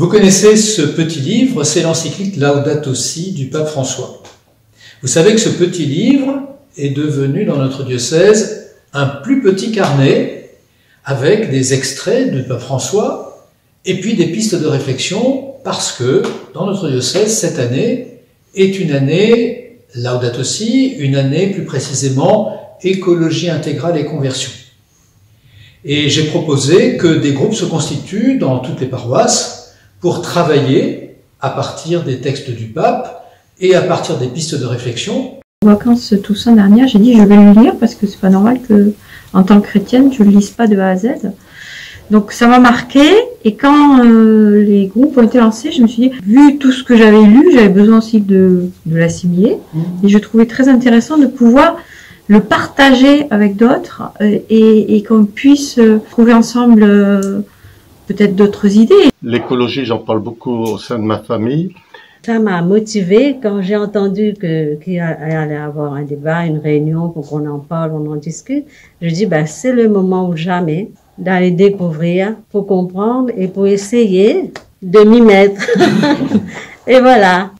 Vous connaissez ce petit livre, c'est l'encyclique Laudato Si du pape François. Vous savez que ce petit livre est devenu dans notre diocèse un plus petit carnet avec des extraits du pape François et puis des pistes de réflexion parce que dans notre diocèse, cette année est une année Laudato Si, une année plus précisément écologie intégrale et conversion. Et j'ai proposé que des groupes se constituent dans toutes les paroisses pour travailler à partir des textes du pape et à partir des pistes de réflexion. Aux vacances Toussaint dernière, j'ai dit je vais le lire parce que c'est pas normal que, en tant que chrétienne, je le lise pas de A à Z. Donc ça m'a marqué et quand les groupes ont été lancés, je me suis dit, vu tout ce que j'avais lu, j'avais besoin aussi de l'assimiler et je trouvais très intéressant de pouvoir le partager avec d'autres et qu'on puisse trouver ensemble peut-être d'autres idées. L'écologie, j'en parle beaucoup au sein de ma famille. Ça m'a motivée quand j'ai entendu qu'il allait avoir un débat, une réunion pour qu'on en parle, on en discute. Je dis, c'est le moment ou jamais d'aller découvrir pour comprendre et pour essayer de m'y mettre. Et voilà.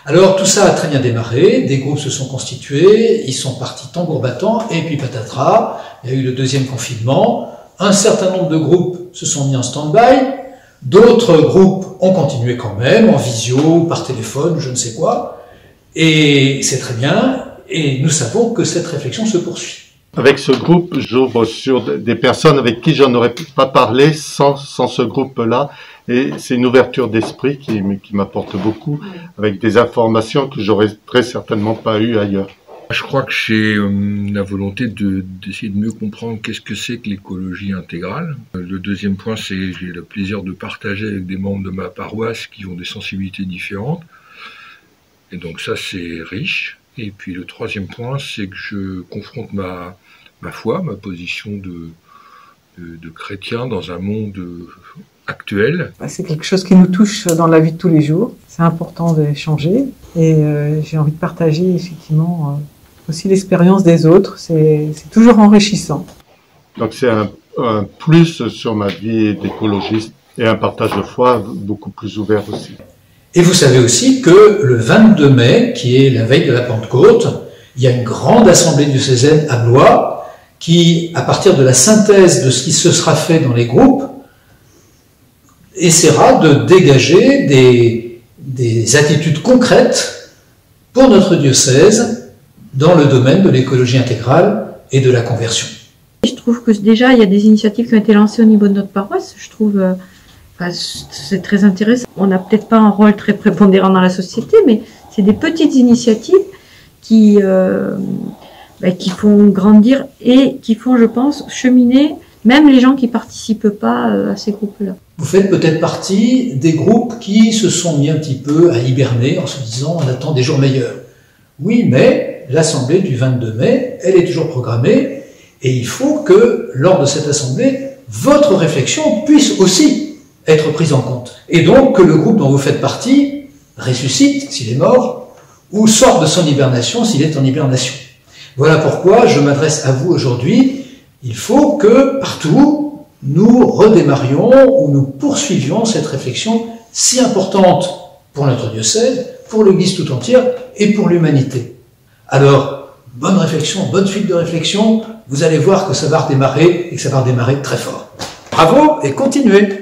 Alors tout ça a très bien démarré, des groupes se sont constitués, ils sont partis tambour battant, et puis patatras, il y a eu le deuxième confinement, un certain nombre de groupes se sont mis en stand-by, d'autres groupes ont continué quand même, en visio, par téléphone, je ne sais quoi, et c'est très bien, et nous savons que cette réflexion se poursuit. Avec ce groupe, j'ouvre sur des personnes avec qui j'en aurais pas parlé sans ce groupe-là, et c'est une ouverture d'esprit qui m'apporte beaucoup, avec des informations que j'aurais très certainement pas eues ailleurs. Je crois que j'ai la volonté d'essayer de mieux comprendre qu'est-ce que c'est que l'écologie intégrale. Le deuxième point, c'est que j'ai le plaisir de partager avec des membres de ma paroisse qui ont des sensibilités différentes. Et donc ça, c'est riche. Et puis le troisième point, c'est que je confronte ma foi, ma position de chrétien dans un monde actuel. C'est quelque chose qui nous touche dans la vie de tous les jours. C'est important d'échanger et j'ai envie de partager effectivement aussi l'expérience des autres. C'est toujours enrichissant. Donc c'est un plus sur ma vie d'écologiste et un partage de foi beaucoup plus ouvert aussi. Et vous savez aussi que le 22 mai, qui est la veille de la Pentecôte, il y a une grande assemblée diocésaine à Blois qui, à partir de la synthèse de ce qui se sera fait dans les groupes, essaiera de dégager des attitudes concrètes pour notre diocèse dans le domaine de l'écologie intégrale et de la conversion. Je trouve que déjà, il y a des initiatives qui ont été lancées au niveau de notre paroisse. Je trouve c'est très intéressant. On n'a peut-être pas un rôle très prépondérant dans la société, mais c'est des petites initiatives qui font grandir et qui font, je pense, cheminer même les gens qui participent pas à ces groupes-là. Vous faites peut-être partie des groupes qui se sont mis un petit peu à hiberner en se disant on attend des jours meilleurs. Oui, mais l'assemblée du 22 mai, elle est toujours programmée et il faut que lors de cette assemblée, votre réflexion puisse aussi être prise en compte. Et donc que le groupe dont vous faites partie ressuscite s'il est mort ou sorte de son hibernation s'il est en hibernation. Voilà pourquoi je m'adresse à vous aujourd'hui. Il faut que partout nous redémarrions ou nous poursuivions cette réflexion si importante pour notre diocèse, pour l'Église tout entière et pour l'humanité. Alors, bonne réflexion, bonne suite de réflexion, vous allez voir que ça va redémarrer et que ça va redémarrer très fort. Bravo et continuez!